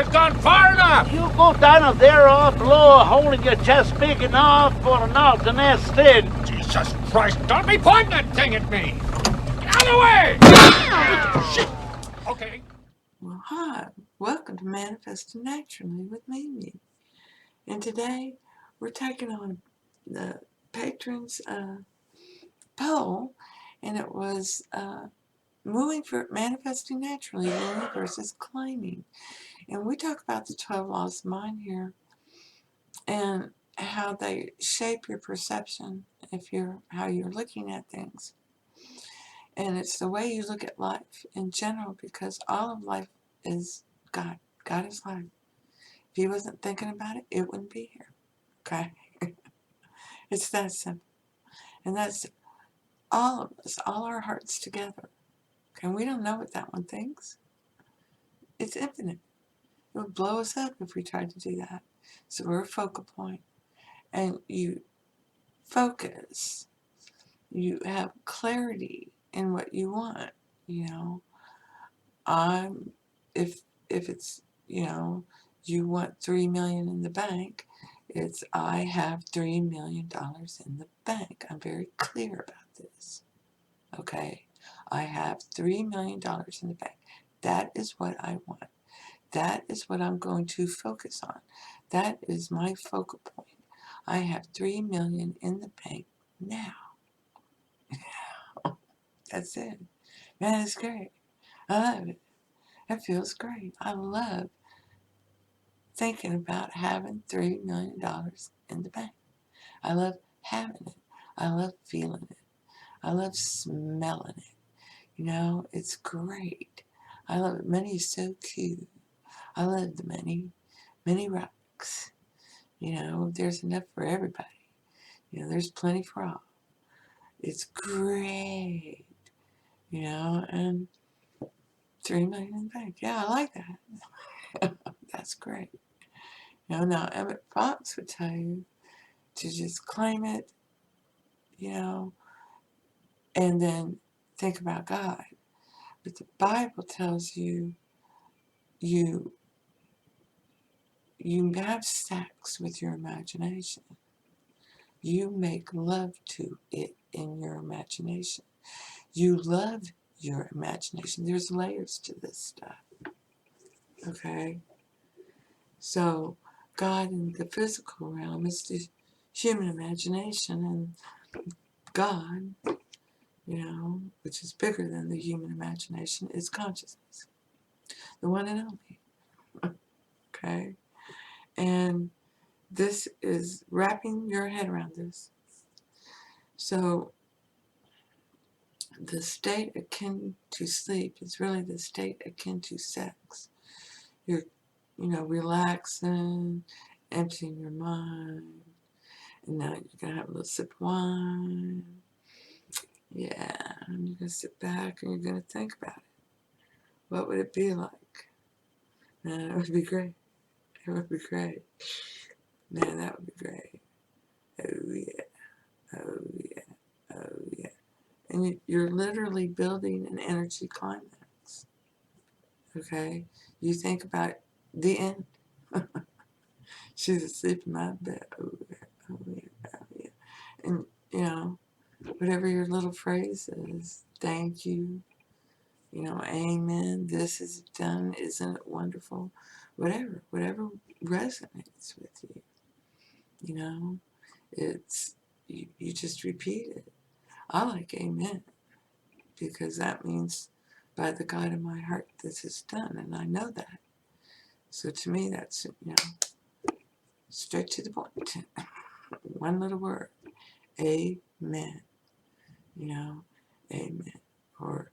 have gone far enough. You go down there off below, holding your chest big enough for an out to nest in. Jesus Christ, don't be pointing that thing at me. Out of the way! Shit. Okay. Well, hi. Welcome to Manifesting Naturally with Mimi. And today we're taking on the patrons poll, and it was manifesting naturally, moving versus claiming. And we talk about the 12 laws of mind here and how they shape your perception how you're looking at things. And it's the way you look at life in general, because all of life is God. God is life. If he wasn't thinking about it, it wouldn't be here. Okay? It's that simple. And that's all of us, all our hearts together. Okay? We don't know what that one thinks. It's infinite. It would blow us up if we tried to do that. So we're a focal point. And you focus. You have clarity in what you want. You know, if it's, you want $3 million in the bank, it's I have $3 million in the bank. I'm very clear about this. Okay, I have $3 million in the bank. That is what I want. That is what I'm going to focus on. That is my focal point. I have $3 million in the bank now. That's it. Man, it's great. I love it. It feels great. I love thinking about having $3 million in the bank. I love having it. I love feeling it. I love smelling it. You know, it's great. I love it. Money is so cute. I love the money. Many rocks. You know, there's enough for everybody. You know, there's plenty for all. It's great. You know, and $3 million in the bank. Yeah, I like that. That's great. You know, now Emmett Fox would tell you to just claim it, you know, and then think about God. But the Bible tells you you have sex with your imagination. You make love to it in your imagination. You love your imagination. There's layers to this stuff. Okay? So God in the physical realm is the human imagination, and God, you know, which is bigger than the human imagination, is consciousness. The one and only. Okay? And this is wrapping your head around this. So the state akin to sleep is really the state akin to sex. You're, relaxing, emptying your mind, and now you're going to have a little sip of wine. Yeah, and you're going to sit back and you're going to think about it. What would it be like? Man, it would be great. It would be great. Man, that would be great. Oh, yeah. Oh, yeah. Oh, yeah. And you're literally building an energy climax. Okay? You think about the end. She's asleep in my bed. Oh, yeah. Oh, yeah. Oh, yeah. And, whatever your little phrase is, thank you, amen, this is done, isn't it wonderful? Whatever resonates with you, it's, you just repeat it. I like amen, because that means by the God in my heart this is done, and I know that. So to me, that's, straight to the point. One little word, amen. Amen, or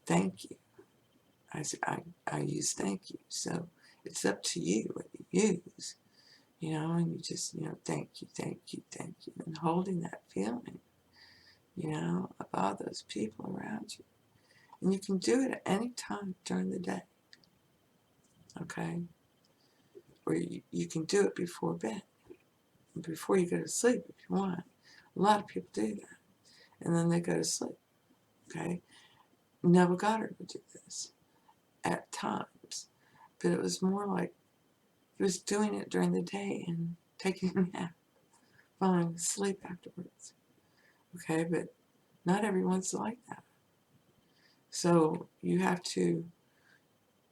thank you. I use thank you. So it's up to you what you use, and you just, thank you, thank you, thank you, and holding that feeling, of all those people around you. And you can do it at any time during the day, okay? Or you can do it before bed, before you go to sleep if you want. A lot of people do that, and then they go to sleep, okay? Neville Goddard would do this at times, but it was more like was doing it during the day and taking a nap, falling asleep afterwards. Okay, but not everyone's like that. So you have to,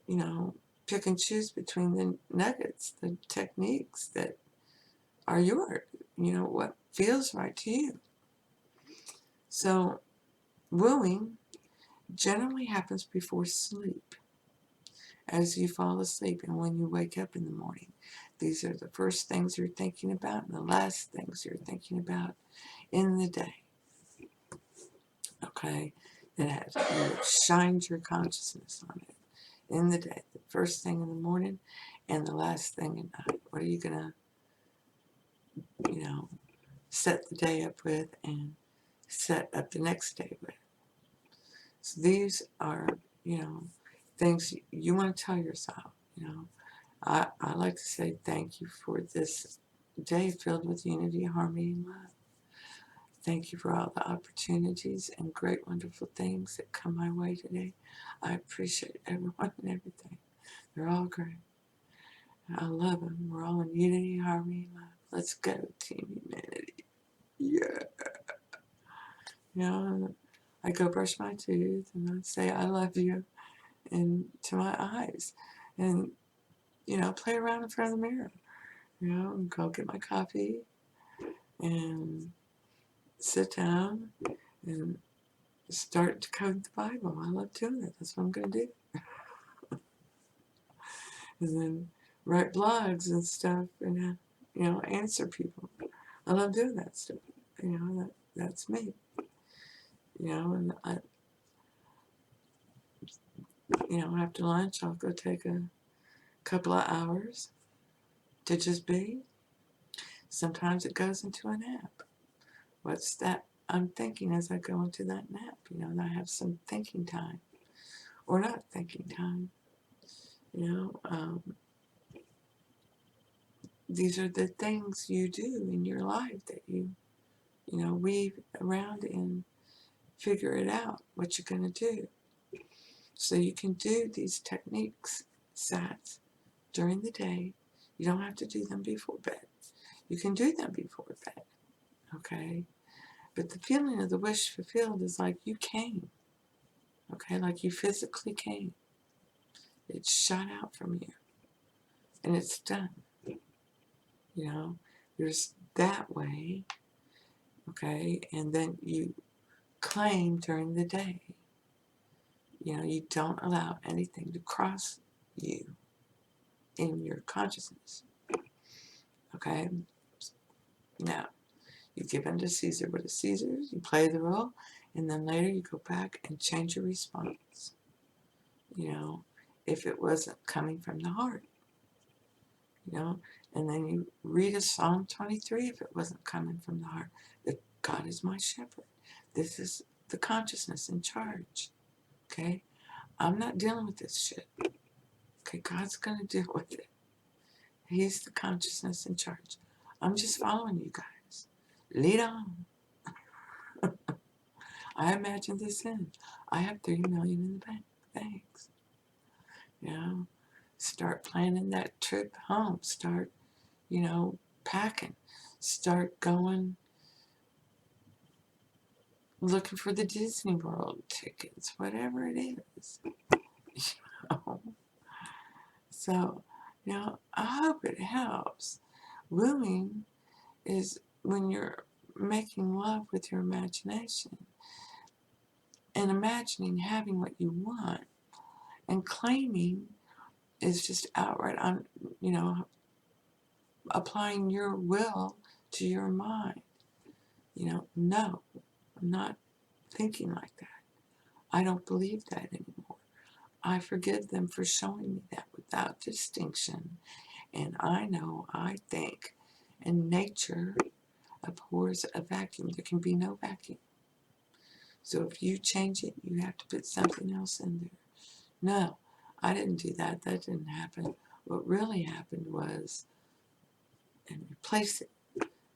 you know, pick and choose between the nuggets, the techniques that are yours, you know, what feels right to you. So wooing generally happens before sleep, as you fall asleep and when you wake up in the morning. These are the first things you're thinking about and the last things you're thinking about in the day. Okay? It has, you shined your consciousness on it in the day. The first thing in the morning and the last thing at night. What are you going to, you know, set the day up with and set up the next day with? So these are, you know, things you want to tell yourself, you know. I like to say thank you for this day filled with unity, harmony, and love. Thank you for all the opportunities and great, wonderful things that come my way today. I appreciate everyone and everything. They're all great. I love them. We're all in unity, harmony, and love. Let's go, Team Humanity. Yeah. You know, I go brush my teeth and I say, I love you, and to my eyes. And, you know, play around in front of the mirror. You know, and go get my coffee and sit down and start to code the Bible. I love doing it. That's what I'm going to do. And then write blogs and stuff and, you know, answer people. I love doing that stuff. You know, that's me. You know, and I, you know, after lunch, I'll go take a couple of hours to just be. Sometimes it goes into a nap. What's that I'm thinking as I go into that nap? You know, and I have some thinking time or not thinking time. You know, these are the things you do in your life that you know, weave around and figure it out what you're going to do. So you can do these techniques, sats, during the day. You don't have to do them before bed. You can do them before bed, okay? But the feeling of the wish fulfilled is like you came, okay? Like you physically came. It's shot out from you, and it's done. You know, there's that way, okay? And then you claim during the day. You know, you don't allow anything to cross you in your consciousness, okay? Now, you give unto Caesar what is Caesar's, you play the role, and then later you go back and change your response. You know, if it wasn't coming from the heart, you know, and then you read a Psalm 23 if it wasn't coming from the heart. That God is my shepherd. This is the consciousness in charge, okay? I'm not dealing with this shit. Okay, God's going to deal with it. He's the consciousness in charge. I'm just following you guys. Lead on. I imagine this in. I have $3 million in the bank. Thanks. You know, start planning that trip home. Start, you know, packing. Start going, looking for the Disney World tickets, whatever it is. You know? So, you know, I hope it helps. Wooing is when you're making love with your imagination and imagining having what you want, and claiming is just outright on, you know, applying your will to your mind. You know, no, I'm not thinking like that. I don't believe that anymore. I forgive them for showing me that without distinction. And I know, I think, and nature abhors a vacuum. There can be no vacuum. So if you change it, you have to put something else in there. No, I didn't do that. That didn't happen. What really happened was, and replace it.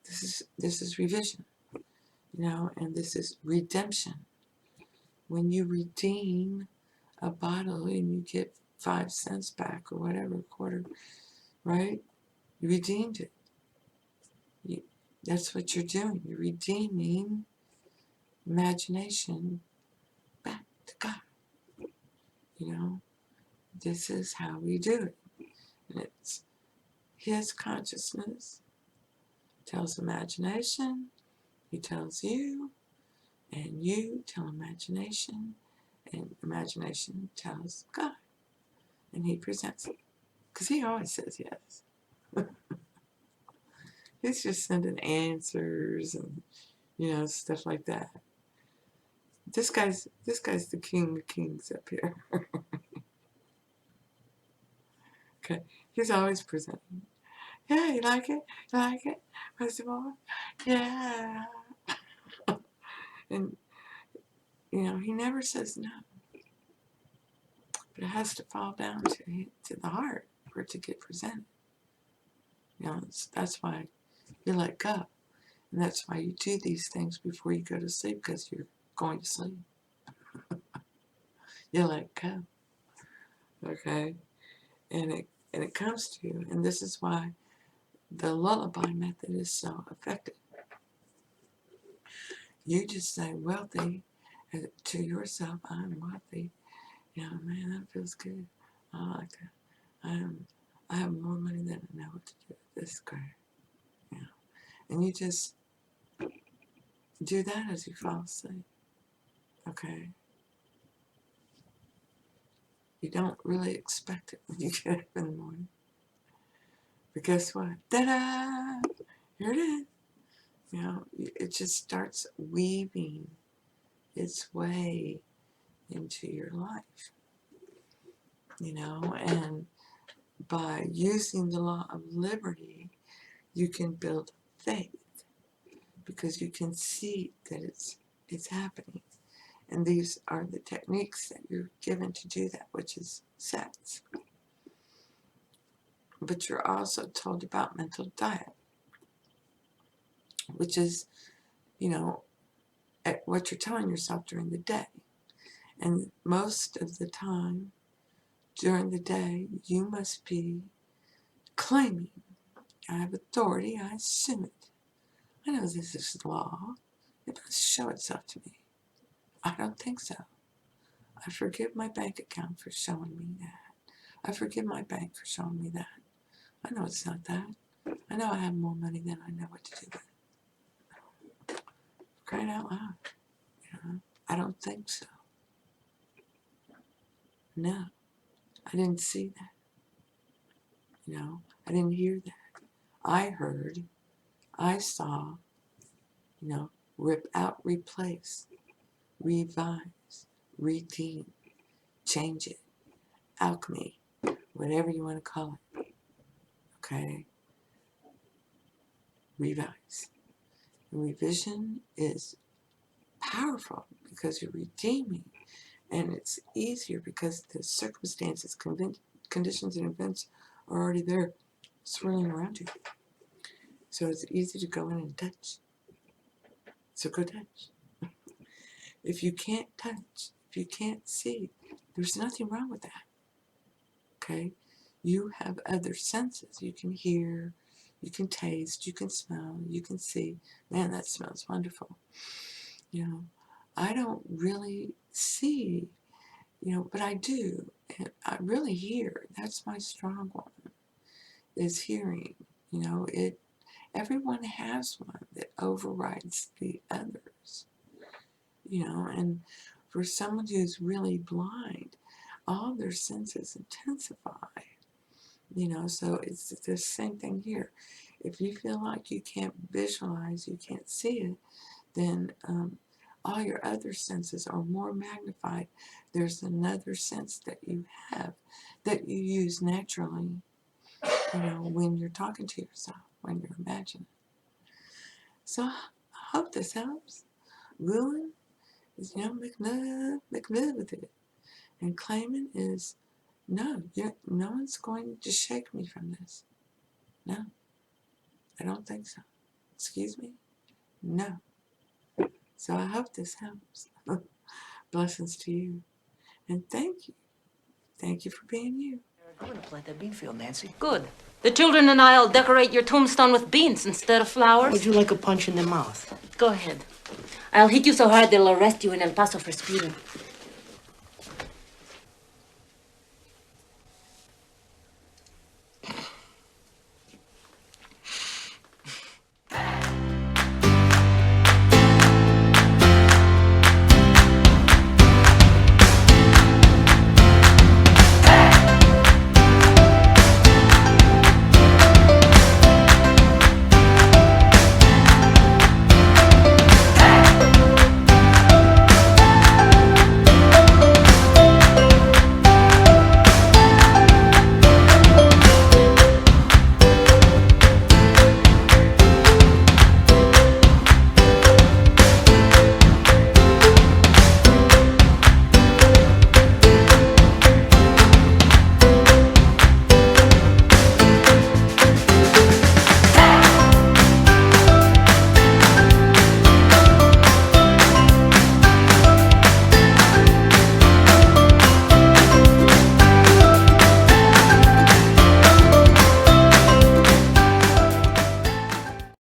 This is revision, you know, and this is redemption. When you redeem a bottle and you get 5 cents back or whatever, a quarter, right? You redeemed it. That's what you're doing. You're redeeming imagination back to God. You know, this is how we do it. And it's His consciousness tells imagination, He tells you, and you tell imagination, and imagination tells God. And He presents it. Because He always says yes. He's just sending answers and, stuff like that. This guy's the king of kings up here. Okay. He's always presenting. Yeah, you like it? You like it? First of all, yeah. And, he never says no. But it has to fall down to the heart for it to get presented. That's why you let go. And that's why you do these things before you go to sleep, because you're going to sleep. You let go. Okay? And it comes to you. And this is why the lullaby method is so effective. You just say wealthy to yourself. I'm wealthy. Man, that feels good. I like that. I have more money than I know what to do with. This is great. And you just do that as you fall asleep. Okay? You don't really expect it when you get up in the morning. But guess what? Ta-da! Here it is. It just starts weaving its way into your life. And by using the law of liberty, you can build faith, because you can see that it's happening. And these are the techniques that you're given to do that, which is sets. But you're also told about mental diet, which is, what you're telling yourself during the day. And most of the time during the day, you must be claiming, I have authority, I assume it. I know this is law. It must show itself to me. I don't think so. I forgive my bank account for showing me that. I forgive my bank for showing me that. I know it's not that. I know I have more money than I know what to do with it. Crying out loud. I don't think so. No, I didn't see that. I didn't hear that. I heard, I saw, rip out, replace, revise, redeem, change it, alchemy, whatever you want to call it. Okay? Revise. Revision is powerful because you're redeeming, and it's easier because the circumstances, conditions, and events are already there swirling around you. So it's easy to go in and touch. So go touch. If you can't touch, if you can't see, there's nothing wrong with that. Okay? You have other senses. You can hear, you can taste, you can smell, you can see. Man, that smells wonderful. I don't really see, but I do. And I really hear. That's my strong one, is hearing. Everyone has one that overrides the others. And for someone who's really blind, all their senses intensify. So it's the same thing here. If you feel like you can't visualize, you can't see it, then all your other senses are more magnified. There's another sense that you have that you use naturally, when you're talking to yourself, when you're imagining. So I hope this helps. Willing is, make love with it. And claiming is, no one's going to shake me from this. No, I don't think so. Excuse me? No. So I hope this helps. Blessings to you. And thank you. Thank you for being you. I'm going to plant that bean field, Nancy. Good. The children and I'll decorate your tombstone with beans instead of flowers. Would you like a punch in the mouth? Go ahead. I'll hit you so hard they'll arrest you in El Paso for speeding.